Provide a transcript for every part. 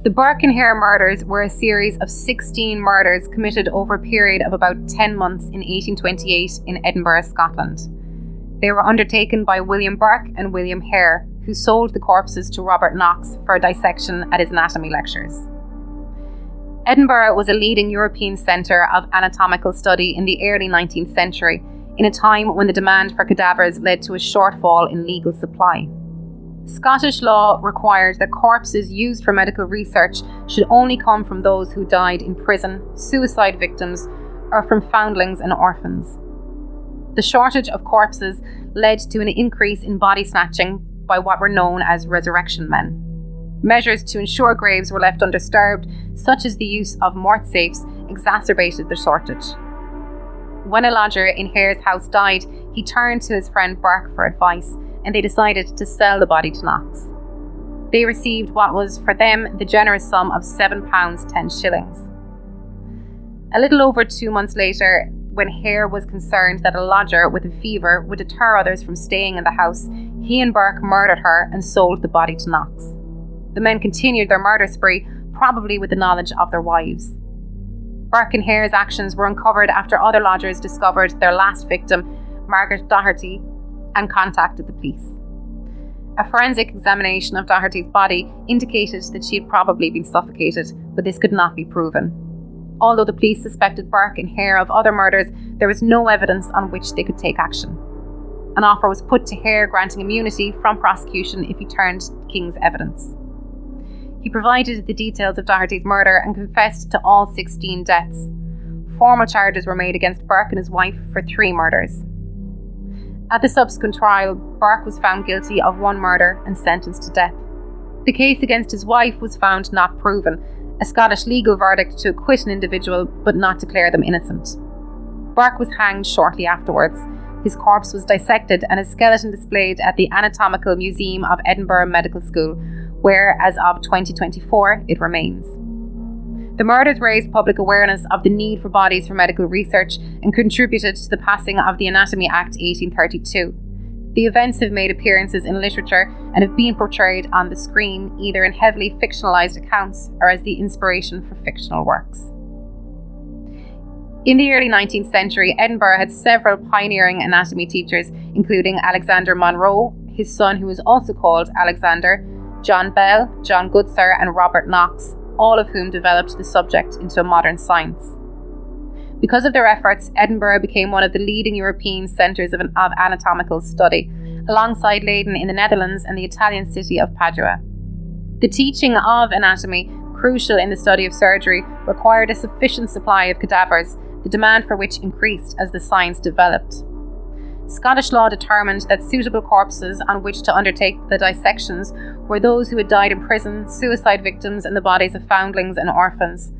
The Burke and Hare murders were a series of 16 murders committed over a period of about 10 months in 1828 in Edinburgh, Scotland. They were undertaken by William Burke and William Hare, who sold the corpses to Robert Knox for dissection at his anatomy lectures. Edinburgh was a leading European centre of anatomical study in the early 19th century, in a time when the demand for cadavers led to a shortfall in legal supply. Scottish law required that corpses used for medical research should only come from those who died in prison, suicide victims, or from foundlings and orphans. The shortage of corpses led to an increase in body snatching by what were known as resurrection men. Measures to ensure graves were left undisturbed, such as the use of mort safes, exacerbated the shortage. When a lodger in Hare's house died, he turned to his friend Burke for advice, and they decided to sell the body to Knox. They received what was, for them, the generous sum of £7 10 shillings. A little over 2 months later, when Hare was concerned that a lodger with a fever would deter others from staying in the house, he and Burke murdered her and sold the body to Knox. The men continued their murder spree, probably with the knowledge of their wives. Burke and Hare's actions were uncovered after other lodgers discovered their last victim, Margaret Doherty, and contacted the police. A forensic examination of Doherty's body indicated that she had probably been suffocated, but this could not be proven. Although the police suspected Burke and Hare of other murders, there was no evidence on which they could take action. An offer was put to Hare granting immunity from prosecution if he turned King's evidence. He provided the details of Doherty's murder and confessed to all 16 deaths. Formal charges were made against Burke and his wife for 3 murders. At the subsequent trial, Burke was found guilty of 1 murder and sentenced to death. The case against his wife was found not proven, a Scottish legal verdict to acquit an individual but not declare them innocent. Burke was hanged shortly afterwards. His corpse was dissected and his skeleton displayed at the Anatomical Museum of Edinburgh Medical School, where, as of 2024, it remains. The murders raised public awareness of the need for bodies for medical research and contributed to the passing of the Anatomy Act 1832. The events have made appearances in literature and have been portrayed on the screen either in heavily fictionalised accounts or as the inspiration for fictional works. In the early 19th century, Edinburgh had several pioneering anatomy teachers, including Alexander Monro, his son who was also called Alexander, John Bell, John Goodsir and Robert Knox, all of whom developed the subject into a modern science. Because of their efforts, Edinburgh became one of the leading European centres of anatomical study, alongside Leiden in the Netherlands and the Italian city of Padua. The teaching of anatomy, crucial in the study of surgery, required a sufficient supply of cadavers, the demand for which increased as the science developed. Scottish law determined that suitable corpses on which to undertake the dissections were those who had died in prison, suicide victims, and the bodies of foundlings and orphans.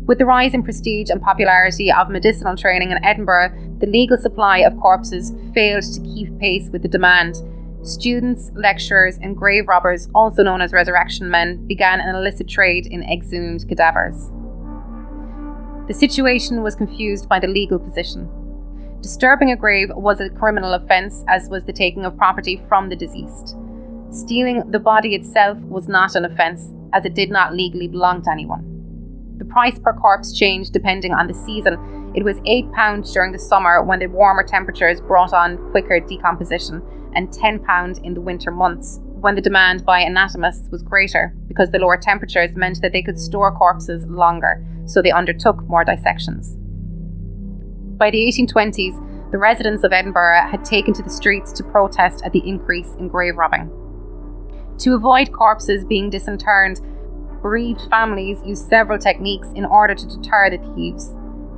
With the rise in prestige and popularity of medicinal training in Edinburgh, the legal supply of corpses failed to keep pace with the demand. Students, lecturers, and grave robbers, also known as resurrection men, began an illicit trade in exhumed cadavers. The situation was confused by the legal position. Disturbing a grave was a criminal offence, as was the taking of property from the deceased. Stealing the body itself was not an offence, as it did not legally belong to anyone. The price per corpse changed depending on the season. It was £8 during the summer when the warmer temperatures brought on quicker decomposition, and £10 in the winter months when the demand by anatomists was greater because the lower temperatures meant that they could store corpses longer, so they undertook more dissections. By the 1820s, the residents of Edinburgh had taken to the streets to protest at the increase in grave robbing. To avoid corpses being disinterred, bereaved families used several techniques in order to deter the thieves.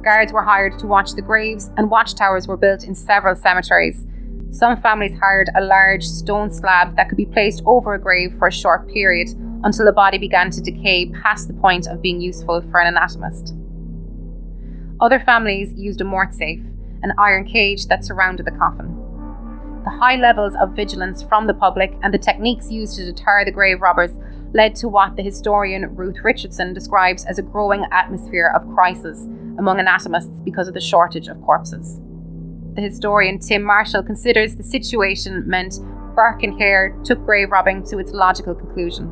Guards were hired to watch the graves, and watchtowers were built in several cemeteries. Some families hired a large stone slab that could be placed over a grave for a short period until the body began to decay past the point of being useful for an anatomist. Other families used a mort safe, an iron cage that surrounded the coffin. The high levels of vigilance from the public and the techniques used to deter the grave robbers led to what the historian Ruth Richardson describes as a growing atmosphere of crisis among anatomists because of the shortage of corpses. The historian Tim Marshall considers the situation meant Burke and Hare took grave robbing to its logical conclusion.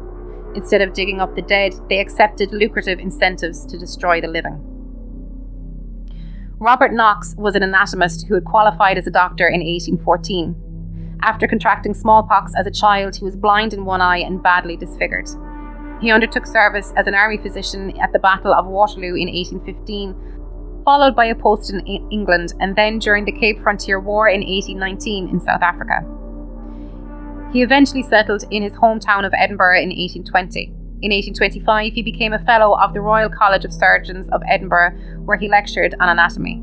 Instead of digging up the dead, they accepted lucrative incentives to destroy the living. Robert Knox was an anatomist who had qualified as a doctor in 1814. After contracting smallpox as a child, he was blind in one eye and badly disfigured. He undertook service as an army physician at the Battle of Waterloo in 1815, followed by a post in England, and then during the Cape Frontier War in 1819 in South Africa. He eventually settled in his hometown of Edinburgh in 1820. In 1825, he became a Fellow of the Royal College of Surgeons of Edinburgh, where he lectured on anatomy.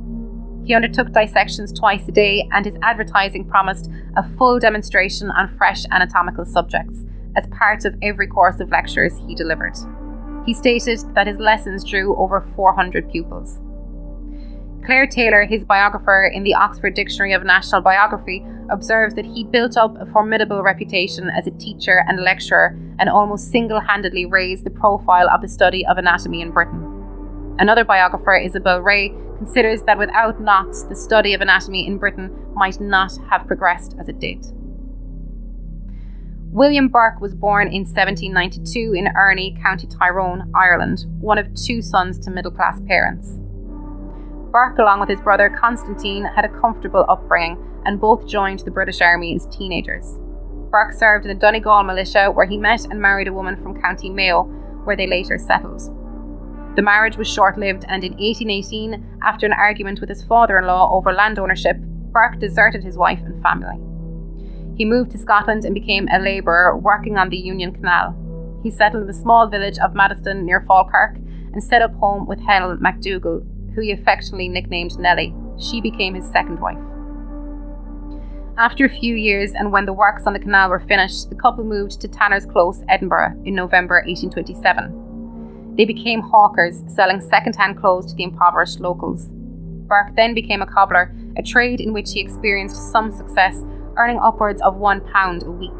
He undertook dissections twice a day, and his advertising promised a full demonstration on fresh anatomical subjects as part of every course of lectures he delivered. He stated that his lessons drew over 400 pupils. Claire Taylor, his biographer in the Oxford Dictionary of National Biography, observes that he built up a formidable reputation as a teacher and lecturer and almost single-handedly raised the profile of the study of anatomy in Britain. Another biographer, Isabel Ray, considers that without Knox, the study of anatomy in Britain might not have progressed as it did. William Burke was born in 1792 in Erney, County Tyrone, Ireland, one of two sons to middle-class parents. Burke, along with his brother Constantine, had a comfortable upbringing and both joined the British Army as teenagers. Burke served in the Donegal militia, where he met and married a woman from County Mayo, where they later settled. The marriage was short-lived, and in 1818, after an argument with his father-in-law over land ownership, Burke deserted his wife and family. He moved to Scotland and became a labourer working on the Union Canal. He settled in the small village of Maddiston near Falkirk and set up home with Helen MacDougall, who he affectionately nicknamed Nellie. She became his second wife. After a few years, and when the works on the canal were finished, the couple moved to Tanner's Close, Edinburgh, in November 1827. They became hawkers, selling second-hand clothes to the impoverished locals. Burke then became a cobbler, a trade in which he experienced some success, earning upwards of £1 a week.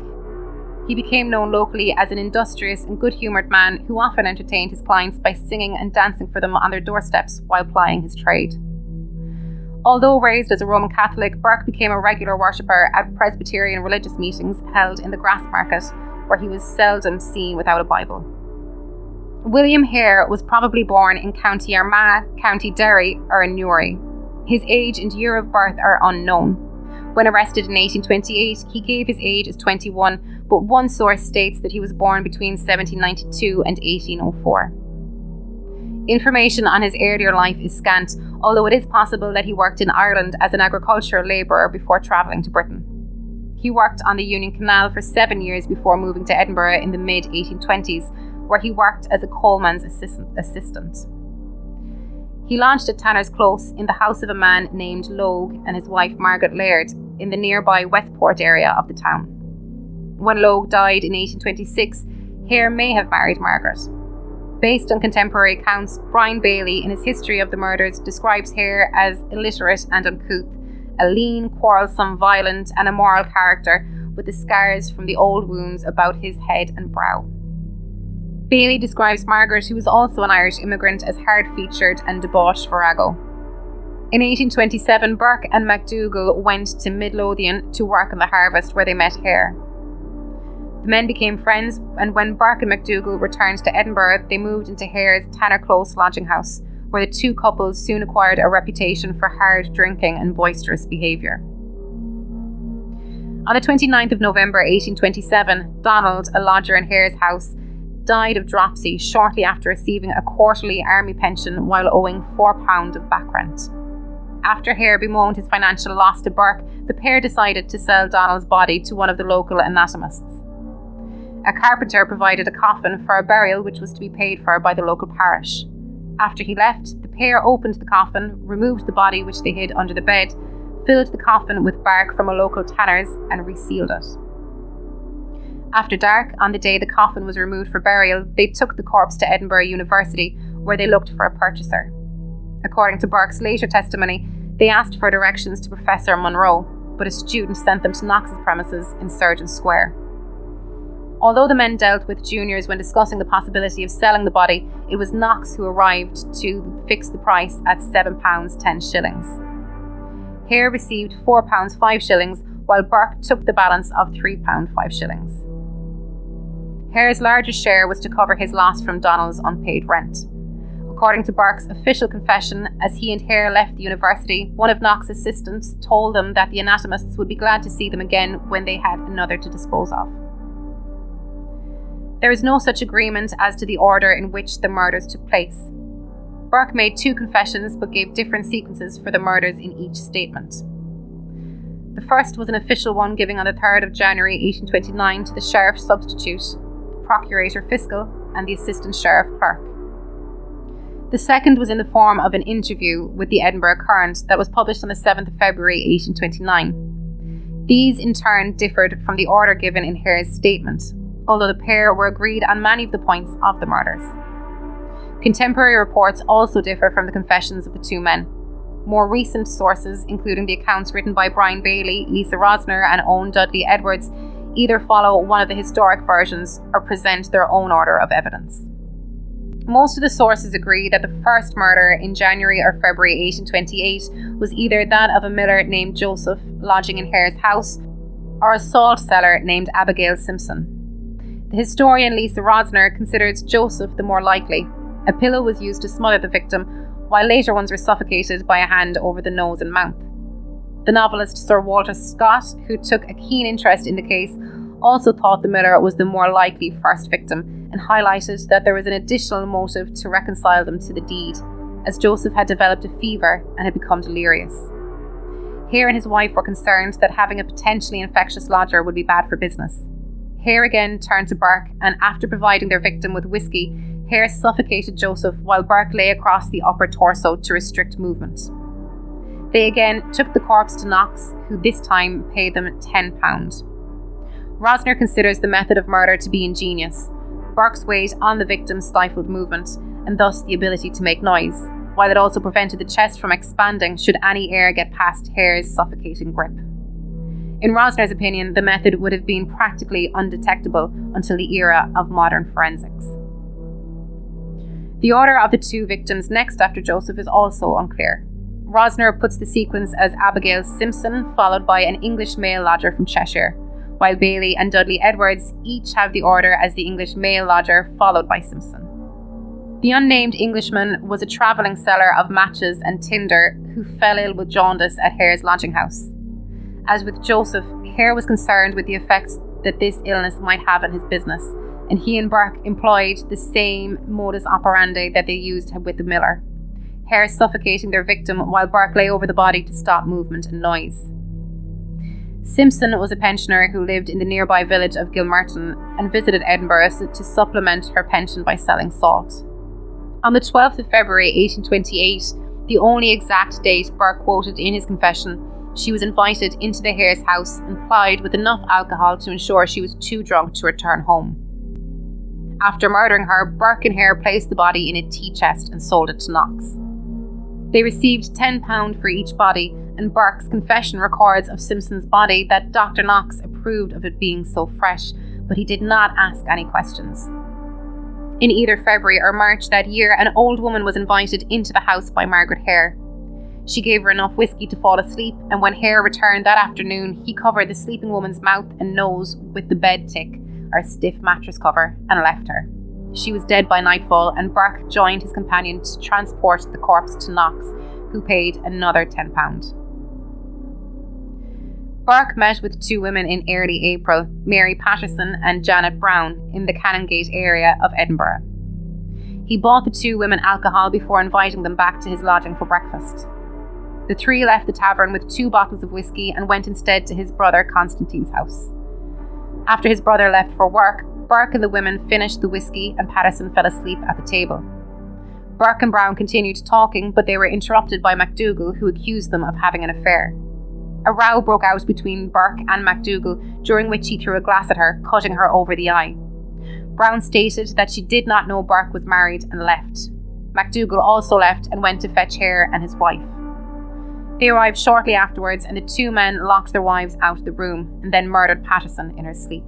He became known locally as an industrious and good-humoured man who often entertained his clients by singing and dancing for them on their doorsteps while plying his trade. Although raised as a Roman Catholic, Burke became a regular worshipper at Presbyterian religious meetings held in the Grassmarket, where he was seldom seen without a Bible. William Hare was probably born in County Armagh, County Derry, or in Newry. His age and year of birth are unknown. When arrested in 1828, he gave his age as 21, but one source states that he was born between 1792 and 1804. Information on his earlier life is scant, although it is possible that he worked in Ireland as an agricultural labourer before travelling to Britain. He worked on the Union Canal for 7 years before moving to Edinburgh in the mid-1820s, where he worked as a coalman's assistant. He launched at Tanner's Close in the house of a man named Logue and his wife Margaret Laird in the nearby Westport area of the town. When Logue died in 1826, Hare may have married Margaret. Based on contemporary accounts, Brian Bailey, in his history of the murders, describes Hare as illiterate and uncouth, a lean, quarrelsome, violent, and immoral character with the scars from the old wounds about his head and brow. Bailey describes Margaret, who was also an Irish immigrant, as hard-featured and debauched virago. In 1827, Burke and MacDougall went to Midlothian to work on the harvest, where they met Hare. The men became friends, and when Burke and MacDougall returned to Edinburgh, they moved into Hare's Tanner Close lodging house, where the two couples soon acquired a reputation for hard drinking and boisterous behaviour. On the 29th of November 1827, Donald, a lodger in Hare's house, died of dropsy shortly after receiving a quarterly army pension while owing £4 of back rent. After Hare bemoaned his financial loss to Burke, the pair decided to sell Donald's body to one of the local anatomists. A carpenter provided a coffin for a burial which was to be paid for by the local parish. After he left, the pair opened the coffin, removed the body which they hid under the bed, filled the coffin with bark from a local tanner's and resealed it. After dark, on the day the coffin was removed for burial, they took the corpse to Edinburgh University, where they looked for a purchaser. According to Burke's later testimony, they asked for directions to Professor Munro, but a student sent them to Knox's premises in Surgeon Square. Although the men dealt with juniors when discussing the possibility of selling the body, it was Knox who arrived to fix the price at £7 10 shillings. Hare received £4 5 shillings, while Burke took the balance of £3 5 shillings. Hare's largest share was to cover his loss from Donald's unpaid rent. According to Burke's official confession, as he and Hare left the university, one of Knox's assistants told them that the anatomists would be glad to see them again when they had another to dispose of. There is no such agreement as to the order in which the murders took place. Burke made 2 confessions but gave different sequences for the murders in each statement. The first was an official one given on the 3rd of January 1829 to the sheriff substitute, the procurator fiscal, and the assistant sheriff clerk. The second was in the form of an interview with the Edinburgh Current that was published on the 7th of February 1829. These in turn differed from the order given in Hare's statement, although the pair were agreed on many of the points of the murders. Contemporary reports also differ from the confessions of the 2 men. More recent sources, including the accounts written by Brian Bailey, Lisa Rosner, and Owen Dudley Edwards, either follow one of the historic versions or present their own order of evidence. Most of the sources agree that the first murder in January or February 1828 was either that of a miller named Joseph lodging in Hare's house or a salt seller named Abigail Simpson. The historian Lisa Rosner considers Joseph the more likely. A pillow was used to smother the victim, while later ones were suffocated by a hand over the nose and mouth. The novelist Sir Walter Scott, who took a keen interest in the case, also thought the miller was the more likely first victim and highlighted that there was an additional motive to reconcile them to the deed, as Joseph had developed a fever and had become delirious. Hare and his wife were concerned that having a potentially infectious lodger would be bad for business. Hare again turned to Burke, and after providing their victim with whiskey, Hare suffocated Joseph while Burke lay across the upper torso to restrict movement. They again took the corpse to Knox, who this time paid them £10. Rosner considers the method of murder to be ingenious. Burke's weight on the victim stifled movement, and thus the ability to make noise, while it also prevented the chest from expanding should any air get past Hare's suffocating grip. In Rosner's opinion, the method would have been practically undetectable until the era of modern forensics. The order of the 2 victims next after Joseph is also unclear. Rosner puts the sequence as Abigail Simpson, followed by an English male lodger from Cheshire, while Bailey and Dudley Edwards each have the order as the English male lodger, followed by Simpson. The unnamed Englishman was a travelling seller of matches and tinder who fell ill with jaundice at Hare's lodging house. As with Joseph, Hare was concerned with the effects that this illness might have on his business, and he and Burke employed the same modus operandi that they used with the miller. Hare suffocating their victim while Burke lay over the body to stop movement and noise. Simpson was a pensioner who lived in the nearby village of Gilmerton and visited Edinburgh to supplement her pension by selling salt. On the 12th of February 1828, the only exact date Burke quoted in his confession, she was invited into the Hare's house and plied with enough alcohol to ensure she was too drunk to return home. After murdering her, Burke and Hare placed the body in a tea chest and sold it to Knox. They received £10 for each body, and Burke's confession records of Simpson's body that Dr. Knox approved of it being so fresh, but he did not ask any questions. In either February or March that year, an old woman was invited into the house by Margaret Hare. She gave her enough whiskey to fall asleep, and when Hare returned that afternoon, he covered the sleeping woman's mouth and nose with the bed tick, or stiff mattress cover, and left her. She was dead by nightfall, and Burke joined his companion to transport the corpse to Knox, who paid another £10. Burke met with 2 women in early April, Mary Patterson and Janet Brown, in the Canongate area of Edinburgh. He bought the 2 women alcohol before inviting them back to his lodging for breakfast. The 3 left the tavern with 2 bottles of whiskey and went instead to his brother Constantine's house. After his brother left for work, Burke and the women finished the whiskey and Patterson fell asleep at the table. Burke and Brown continued talking, but they were interrupted by MacDougall, who accused them of having an affair. A row broke out between Burke and MacDougall, during which he threw a glass at her, cutting her over the eye. Brown stated that she did not know Burke was married and left. MacDougall also left and went to fetch Hare and his wife. They arrived shortly afterwards, and the 2 men locked their wives out of the room and then murdered Patterson in her sleep.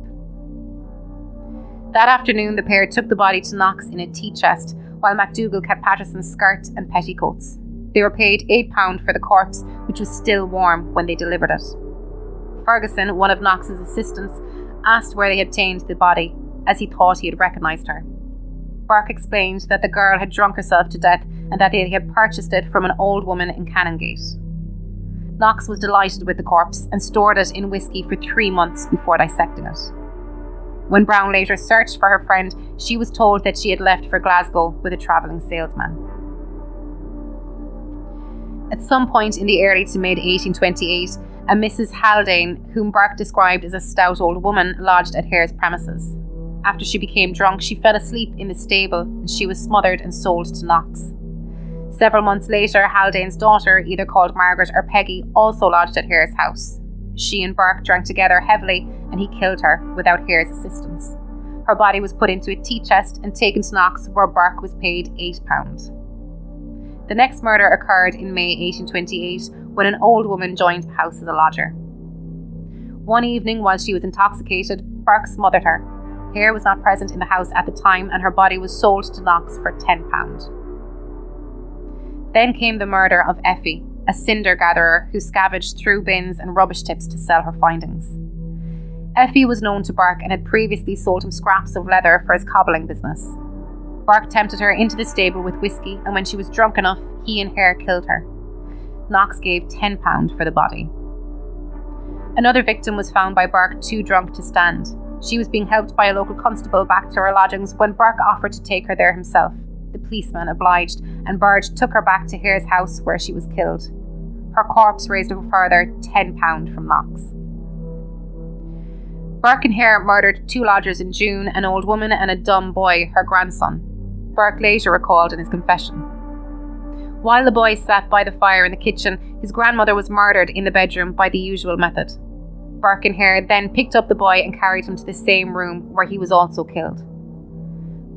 That afternoon, the pair took the body to Knox in a tea chest, while MacDougall kept Patterson's skirt and petticoats. They were paid £8 for the corpse, which was still warm when they delivered it. Ferguson, one of Knox's assistants, asked where they obtained the body, as he thought he had recognised her. Burke explained that the girl had drunk herself to death and that they had purchased it from an old woman in Canongate. Knox was delighted with the corpse and stored it in whiskey for 3 months before dissecting it. When Brown later searched for her friend, she was told that she had left for Glasgow with a travelling salesman. At some point in the early to mid 1828, a Mrs. Haldane, whom Burke described as a stout old woman, lodged at Hare's premises. After she became drunk, she fell asleep in the stable and she was smothered and sold to Knox. Several months later, Haldane's daughter, either called Margaret or Peggy, also lodged at Hare's house. She and Burke drank together heavily and he killed her without Hare's assistance. Her body was put into a tea chest and taken to Knox, where Burke was paid £8. The next murder occurred in May 1828 when an old woman joined the house as a lodger. One evening while she was intoxicated, Burke smothered her. Hare was not present in the house at the time and her body was sold to Knox for £10. Then came the murder of Effie, a cinder gatherer who scavenged through bins and rubbish tips to sell her findings. Effie was known to Burke and had previously sold him scraps of leather for his cobbling business. Burke tempted her into the stable with whiskey, and when she was drunk enough, he and Hare killed her. Knox gave £10 for the body. Another victim was found by Burke too drunk to stand. She was being helped by a local constable back to her lodgings when Burke offered to take her there himself. The policeman obliged, and Burge took her back to Hare's house where she was killed. Her corpse raised a further £10 from Knox. Burke and Hare murdered 2 lodgers in June, an old woman and a dumb boy, her grandson. Burke later recalled in his confession. While the boy sat by the fire in the kitchen, his grandmother was murdered in the bedroom by the usual method. Burke and Hare then picked up the boy and carried him to the same room where he was also killed.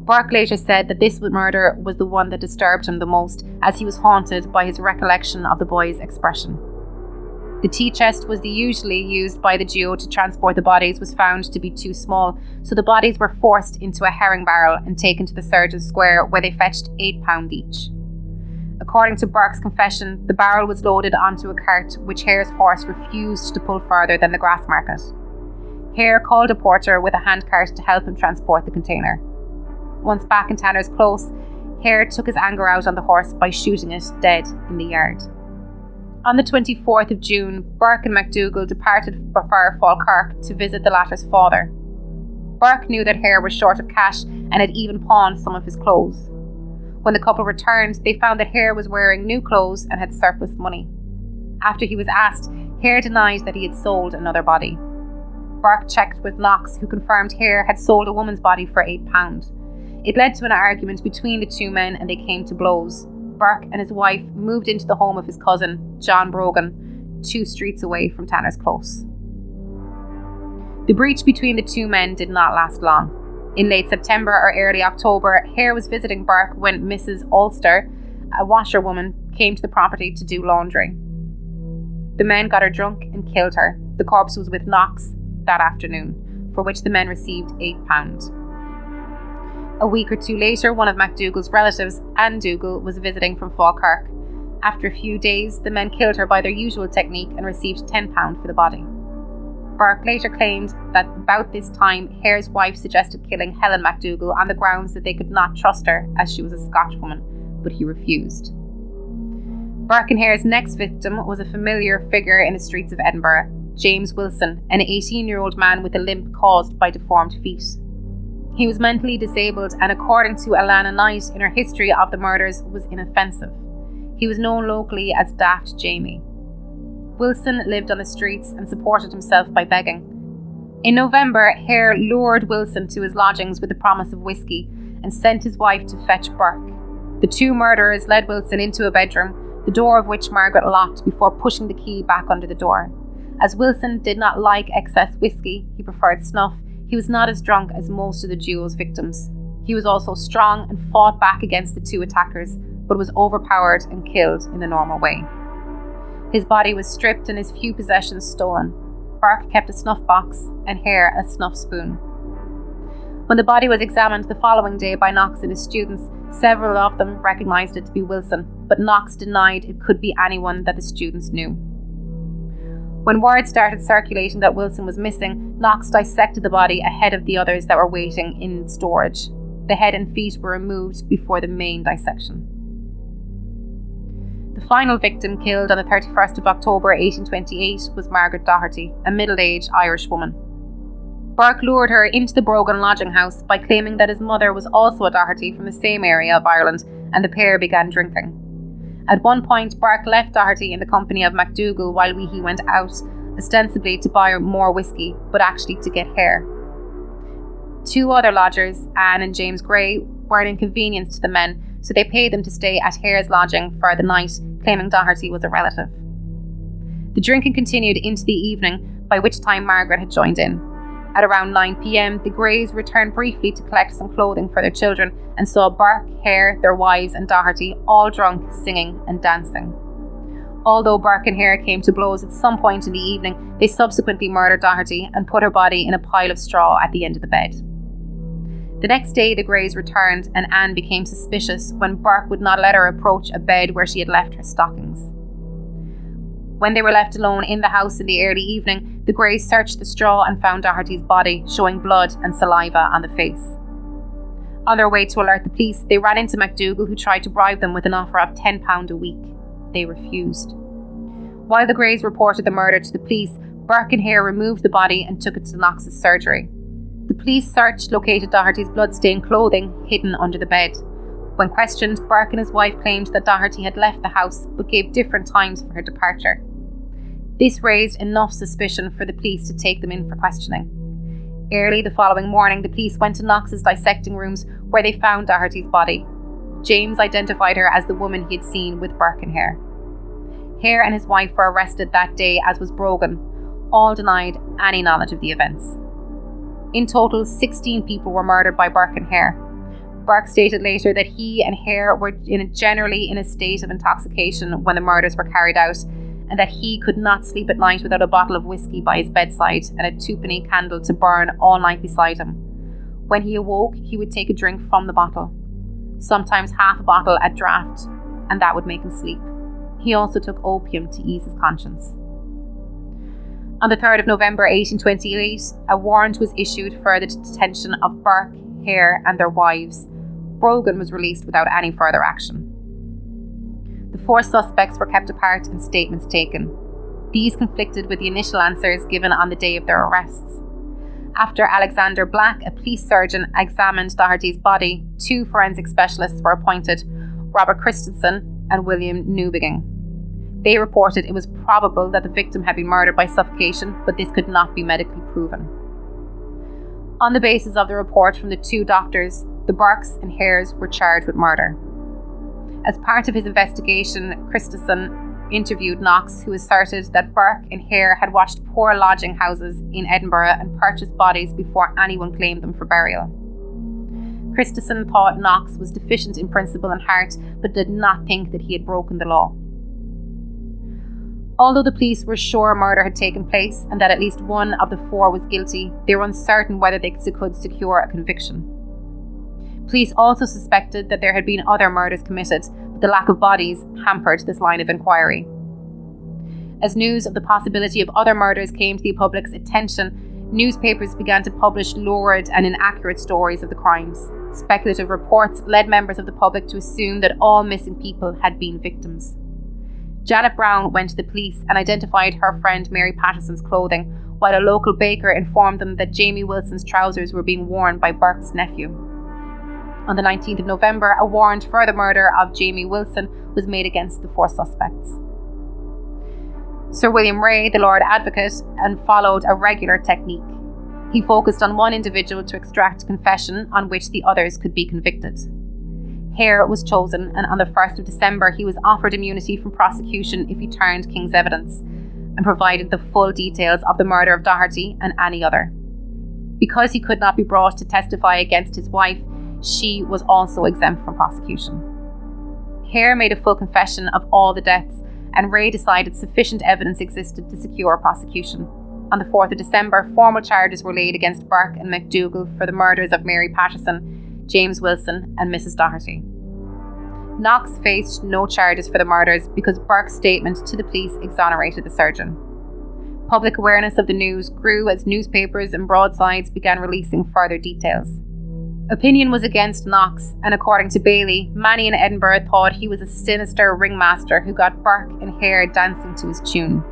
Burke later said that this murder was the one that disturbed him the most, as he was haunted by his recollection of the boy's expression. The tea chest was the usually used by the duo to transport the bodies was found to be too small, so the bodies were forced into a herring barrel and taken to the surgeon's square where they fetched £8 each. According to Burke's confession, the barrel was loaded onto a cart which Hare's horse refused to pull further than the grass market. Hare called a porter with a handcart to help him transport the container. Once back in Tanner's Close, Hare took his anger out on the horse by shooting it dead in the yard. On the 24th of June, Burke and MacDougall departed for Falkirk to visit the latter's father. Burke knew that Hare was short of cash and had even pawned some of his clothes. When the couple returned, they found that Hare was wearing new clothes and had surplus money. After he was asked, Hare denied that he had sold another body. Burke checked with Knox, who confirmed Hare had sold a woman's body for £8. It led to an argument between the two men and they came to blows. Burke and his wife moved into the home of his cousin, John Brogan, 2 streets away from Tanner's Close. The breach between the two men did not last long. In late September or early October, Hare was visiting Burke when Mrs. Ulster, a washerwoman, came to the property to do laundry. The men got her drunk and killed her. The corpse was with Knox that afternoon, for which the men received £8. A week or 2 later, one of MacDougall's relatives, Anne Dougal, was visiting from Falkirk. After a few days, the men killed her by their usual technique and received £10 for the body. Burke later claimed that about this time, Hare's wife suggested killing Helen MacDougall on the grounds that they could not trust her as she was a Scotchwoman, but he refused. Burke and Hare's next victim was a familiar figure in the streets of Edinburgh, James Wilson, an 18-year-old man with a limp caused by deformed feet. He was mentally disabled and, according to Alana Knight in her history of the murders, was inoffensive. He was known locally as Daft Jamie. Wilson lived on the streets and supported himself by begging. In November, Hare lured Wilson to his lodgings with the promise of whiskey and sent his wife to fetch Burke. The 2 murderers led Wilson into a bedroom, the door of which Margaret locked before pushing the key back under the door. As Wilson did not like excess whiskey, he preferred snuff. He was not as drunk as most of the duo's victims. He was also strong and fought back against the 2 attackers, but was overpowered and killed in the normal way. His body was stripped and his few possessions stolen. Burke kept a snuff box and Hare a snuff spoon. When the body was examined the following day by Knox and his students, several of them recognised it to be Wilson, but Knox denied it could be anyone that the students knew. When word started circulating that Wilson was missing, Knox dissected the body ahead of the others that were waiting in storage. The head and feet were removed before the main dissection. The final victim killed on the 31st of October 1828 was Margaret Doherty, a middle-aged Irish woman. Burke lured her into the Brogan lodging house by claiming that his mother was also a Doherty from the same area of Ireland, and the pair began drinking. At one point, Burke left Doherty in the company of MacDougall while he went out, ostensibly to buy more whiskey, but actually to get Hare. Two other lodgers, Anne and James Gray, were an inconvenience to the men, so they paid them to stay at Hare's lodging for the night, claiming Doherty was a relative. The drinking continued into the evening, by which time Margaret had joined in. At around 9 p.m, the Greys returned briefly to collect some clothing for their children and saw Burke, Hare, their wives and Doherty all drunk, singing and dancing. Although Burke and Hare came to blows at some point in the evening, they subsequently murdered Doherty and put her body in a pile of straw at the end of the bed. The next day the Greys returned and Anne became suspicious when Burke would not let her approach a bed where she had left her stockings. When they were left alone in the house in the early evening, the Greys searched the straw and found Doherty's body, showing blood and saliva on the face. On their way to alert the police, they ran into MacDougall, who tried to bribe them with an offer of £10 a week. They refused. While the Greys reported the murder to the police, Burke and Hare removed the body and took it to Knox's surgery. The police search located Doherty's blood-stained clothing hidden under the bed. When questioned, Burke and his wife claimed that Doherty had left the house but gave different times for her departure. This raised enough suspicion for the police to take them in for questioning. Early the following morning, the police went to Knox's dissecting rooms where they found Doherty's body. James identified her as the woman he had seen with Burke and Hare. Hare and his wife were arrested that day, as was Brogan. All denied any knowledge of the events. In total, 16 people were murdered by Burke and Hare. Burke stated later that he and Hare were generally in a state of intoxication when the murders were carried out, and that he could not sleep at night without a bottle of whiskey by his bedside and a twopenny candle to burn all night beside him. When he awoke, he would take a drink from the bottle, sometimes half a bottle at draught, and that would make him sleep. He also took opium to ease his conscience. On the 3rd of November 1828, a warrant was issued for the detention of Burke, Hare and their wives. Brogan was released without any further action. The four suspects were kept apart and statements taken. These conflicted with the initial answers given on the day of their arrests. After Alexander Black, a police surgeon, examined Doherty's body, two forensic specialists were appointed, Robert Christensen and William Newbigin. They reported it was probable that the victim had been murdered by suffocation, but this could not be medically proven. On the basis of the report from the two doctors, the Burkes and Hares were charged with murder. As part of his investigation, Christensen interviewed Knox, who asserted that Burke and Hare had watched poor lodging houses in Edinburgh and purchased bodies before anyone claimed them for burial. Christensen thought Knox was deficient in principle and heart, but did not think that he had broken the law. Although the police were sure murder had taken place and that at least one of the four was guilty, they were uncertain whether they could secure a conviction. Police also suspected that there had been other murders committed, but the lack of bodies hampered this line of inquiry. As news of the possibility of other murders came to the public's attention, newspapers began to publish lurid and inaccurate stories of the crimes. Speculative reports led members of the public to assume that all missing people had been victims. Janet Brown went to the police and identified her friend Mary Patterson's clothing, while a local baker informed them that Jamie Wilson's trousers were being worn by Burke's nephew. On the 19th of November, a warrant for the murder of Jamie Wilson was made against the four suspects. Sir William Ray, the Lord Advocate, followed a regular technique. He focused on one individual to extract a confession on which the others could be convicted. Hare was chosen, and on the 1st of December he was offered immunity from prosecution if he turned King's evidence and provided the full details of the murder of Doherty and any other. Because he could not be brought to testify against his wife, she was also exempt from prosecution. Hare made a full confession of all the deaths, and Ray decided sufficient evidence existed to secure prosecution. On the 4th of December, formal charges were laid against Burke and MacDougall for the murders of Mary Patterson, James Wilson and Mrs. Doherty. Knox faced no charges for the murders because Burke's statement to the police exonerated the surgeon. Public awareness of the news grew as newspapers and broadsides began releasing further details. Opinion was against Knox, and according to Bailey, many in Edinburgh thought he was a sinister ringmaster who got Burke and Hare dancing to his tune.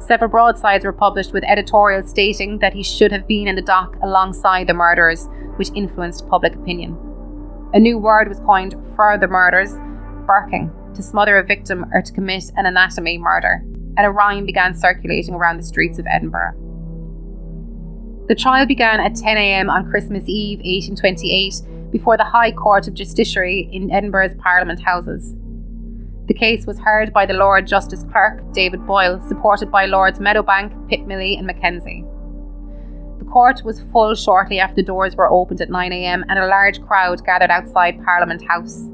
Several broadsides were published with editorials stating that he should have been in the dock alongside the murderers, which influenced public opinion. A new word was coined for the murders, burking, to smother a victim or to commit an anatomy murder, and a rhyme began circulating around the streets of Edinburgh. The trial began at 10 a.m. on Christmas Eve 1828 before the High Court of Justiciary in Edinburgh's Parliament Houses. The case was heard by the Lord Justice Clerk, David Boyle, supported by Lords Meadowbank, Pitmilly and Mackenzie. The court was full shortly after the doors were opened at 9 a.m. and a large crowd gathered outside Parliament House.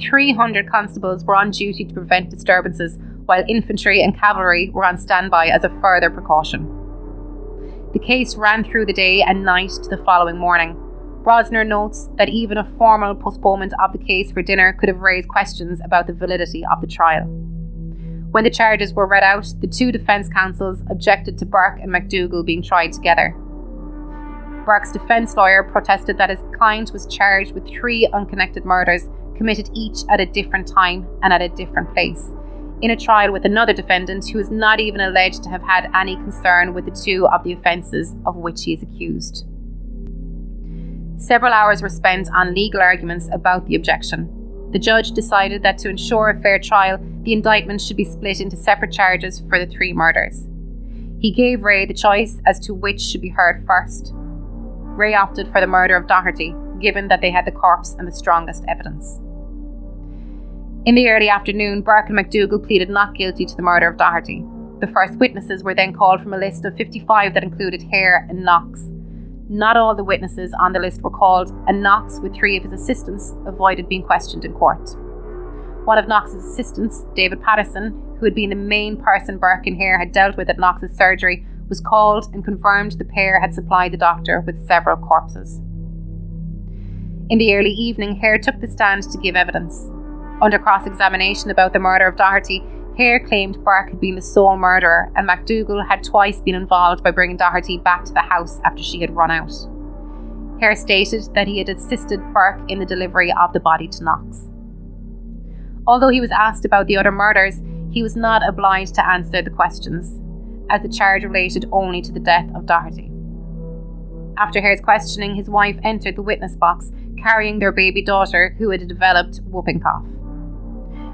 300 constables were on duty to prevent disturbances, while infantry and cavalry were on standby as a further precaution. The case ran through the day and night to the following morning. Brosner notes that even a formal postponement of the case for dinner could have raised questions about the validity of the trial. When the charges were read out, the two defence counsels objected to Burke and MacDougall being tried together. Burke's defence lawyer protested that his client was charged with 3 unconnected murders committed each at a different time and at a different place, in a trial with another defendant who is not even alleged to have had any concern with the 2 of the offences of which he is accused. Several hours were spent on legal arguments about the objection. The judge decided that to ensure a fair trial, the indictment should be split into separate charges for the 3 murders. He gave Ray the choice as to which should be heard first. Ray opted for the murder of Doherty, given that they had the corpse and the strongest evidence. In the early afternoon, Burke and MacDougall pleaded not guilty to the murder of Doherty. The first witnesses were then called from a list of 55 that included Hare and Knox. Not all the witnesses on the list were called, and Knox, with 3 of his assistants, avoided being questioned in court. One of Knox's assistants, David Patterson, who had been the main person Burke and Hare had dealt with at Knox's surgery, was called and confirmed the pair had supplied the doctor with several corpses. In the early evening, Hare took the stand to give evidence. Under cross-examination about the murder of Doherty, Hare claimed Burke had been the sole murderer and MacDougall had twice been involved by bringing Doherty back to the house after she had run out. Hare stated that he had assisted Burke in the delivery of the body to Knox. Although he was asked about the other murders, he was not obliged to answer the questions, as the charge related only to the death of Doherty. After Hare's questioning, his wife entered the witness box, carrying their baby daughter, who had developed whooping cough.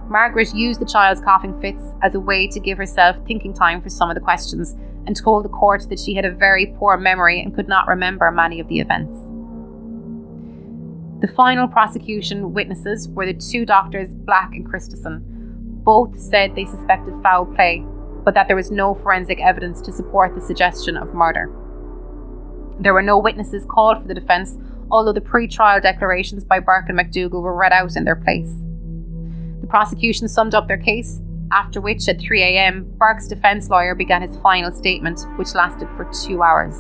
Margaret used the child's coughing fits as a way to give herself thinking time for some of the questions, and told the court that she had a very poor memory and could not remember many of the events. The final prosecution witnesses were the 2 doctors, Black and Christensen. Both said they suspected foul play, but that there was no forensic evidence to support the suggestion of murder. There were no witnesses called for the defence, although the pre-trial declarations by Burke and MacDougall were read out in their place. The prosecution summed up their case, after which at 3 a.m, Burke's defence lawyer began his final statement, which lasted for 2 hours.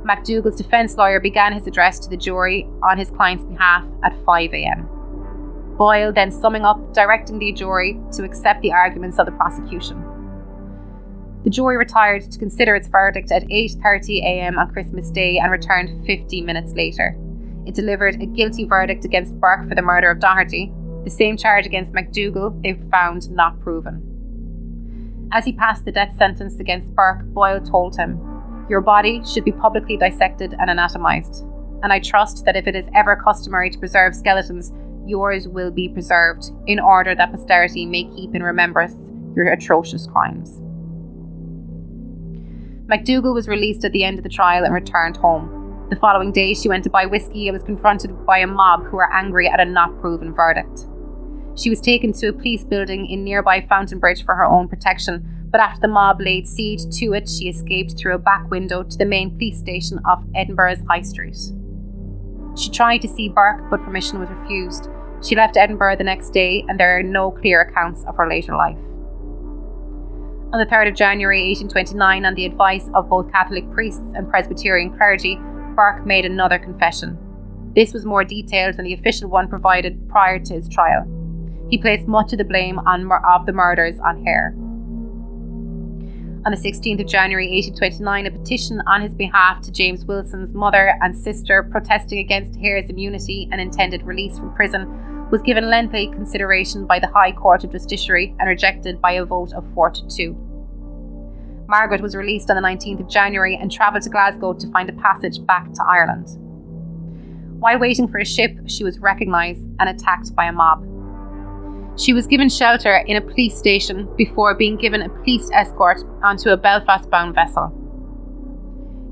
MacDougall's defence lawyer began his address to the jury on his client's behalf at 5 a.m. Boyle then summing up, directing the jury to accept the arguments of the prosecution. The jury retired to consider its verdict at 8:30 a.m. on Christmas Day and returned 50 minutes later. It delivered a guilty verdict against Burke for the murder of Doherty. The same charge against MacDougall they found not proven. As he passed the death sentence against Burke, Boyle told him, "Your body should be publicly dissected and anatomised, and I trust that if it is ever customary to preserve skeletons, yours will be preserved, in order that posterity may keep in remembrance your atrocious crimes." MacDougall was released at the end of the trial and returned home. The following day, she went to buy whiskey and was confronted by a mob who were angry at a not proven verdict. She was taken to a police building in nearby Fountain Bridge for her own protection, but after the mob laid siege to it, she escaped through a back window to the main police station of Edinburgh's High Street. She tried to see Burke, but permission was refused. She left Edinburgh the next day, and there are no clear accounts of her later life. On the 3rd of January 1829, on the advice of both Catholic priests and Presbyterian clergy, Burke made another confession. This was more detailed than the official one provided prior to his trial. He placed much of the blame of the murders on Hare. On the 16th of January 1829, a petition on his behalf to James Wilson's mother and sister protesting against Hare's immunity and intended release from prison was given lengthy consideration by the High Court of Justiciary and rejected by a vote of 4-2. Margaret was released on the 19th of January and travelled to Glasgow to find a passage back to Ireland. While waiting for a ship, she was recognised and attacked by a mob. She was given shelter in a police station before being given a police escort onto a Belfast-bound vessel.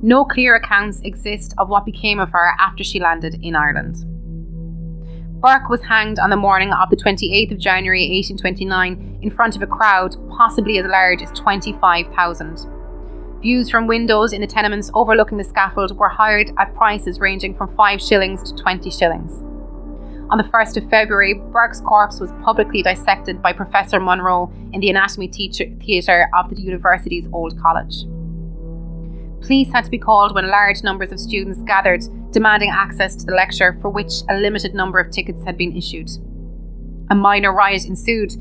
No clear accounts exist of what became of her after she landed in Ireland. Burke was hanged on the morning of the 28th of January 1829 in front of a crowd possibly as large as 25,000. Views from windows in the tenements overlooking the scaffold were hired at prices ranging from 5 shillings to 20 shillings. On the 1st of February, Burke's corpse was publicly dissected by Professor Munro in the anatomy theatre of the university's Old College. Police had to be called when large numbers of students gathered, demanding access to the lecture for which a limited number of tickets had been issued. A minor riot ensued.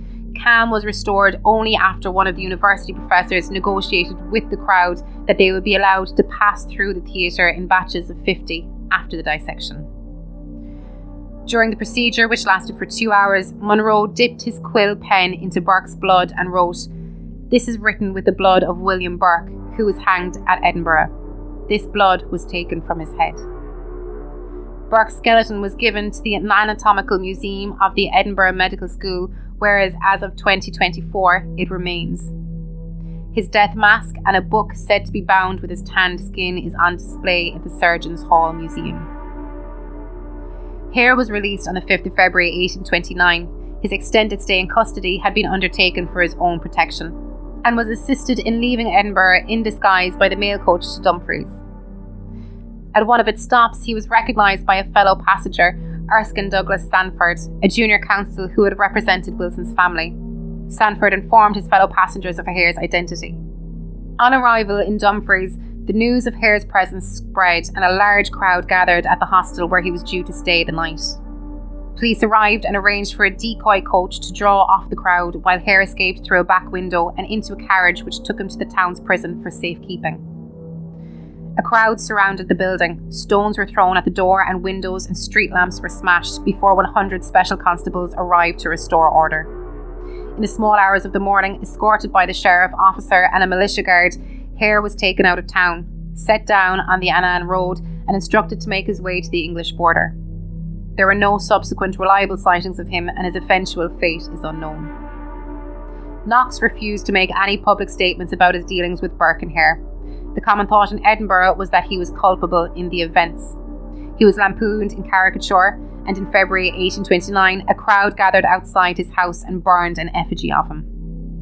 Calm was restored only after one of the university professors negotiated with the crowd that they would be allowed to pass through the theatre in batches of 50 after the dissection. During the procedure, which lasted for 2 hours, Munro dipped his quill pen into Burke's blood and wrote, "This is written with the blood of William Burke, who was hanged at Edinburgh. This blood was taken from his head." Burke's skeleton was given to the Anatomical Museum of the Edinburgh Medical School, whereas as of 2024, it remains. His death mask and a book said to be bound with his tanned skin is on display at the Surgeons' Hall Museum. Hare was released on the 5th of February 1829. His extended stay in custody had been undertaken for his own protection, and was assisted in leaving Edinburgh in disguise by the mail coach to Dumfries. At one of its stops, he was recognised by a fellow passenger, Erskine Douglas Sanford, a junior counsel who had represented Wilson's family. Sanford informed his fellow passengers of Hare's identity. On arrival in Dumfries, the news of Hare's presence spread and a large crowd gathered at the hostel where he was due to stay the night. Police arrived and arranged for a decoy coach to draw off the crowd while Hare escaped through a back window and into a carriage which took him to the town's prison for safekeeping. A crowd surrounded the building. Stones were thrown at the door and windows and street lamps were smashed before 100 special constables arrived to restore order. In the small hours of the morning, escorted by the sheriff officer and a militia guard, Hare was taken out of town, set down on the Annan Road and instructed to make his way to the English border. There were no subsequent reliable sightings of him and his eventual fate is unknown. Knox refused to make any public statements about his dealings with Burke and Hare. The common thought in Edinburgh was that he was culpable in the events. He was lampooned in caricature, and in February 1829 a crowd gathered outside his house and burned an effigy of him.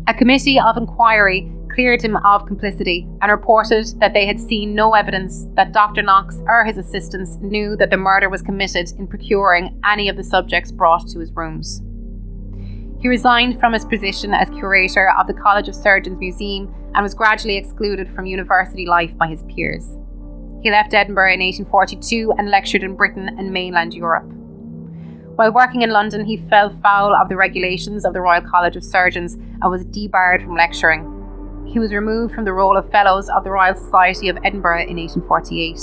A committee of inquiry cleared him of complicity and reported that they had seen no evidence that Dr. Knox or his assistants knew that the murder was committed in procuring any of the subjects brought to his rooms. He resigned from his position as curator of the College of Surgeons Museum and was gradually excluded from university life by his peers. He left Edinburgh in 1842 and lectured in Britain and mainland Europe. While working in London, he fell foul of the regulations of the Royal College of Surgeons and was debarred from lecturing. He was removed from the role of Fellows of the Royal Society of Edinburgh in 1848.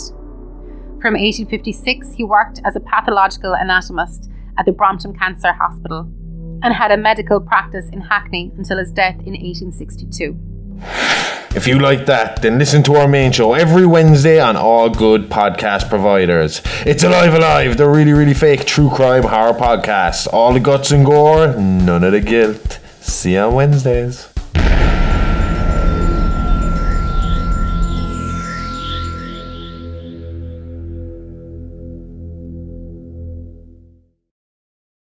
From 1856, he worked as a pathological anatomist at the Brompton Cancer Hospital and had a medical practice in Hackney until his death in 1862. If you like that, then listen to our main show every Wednesday on all good podcast providers. It's Alive, the really, really fake true crime horror podcast. All the guts and gore, none of the guilt. See you on Wednesdays.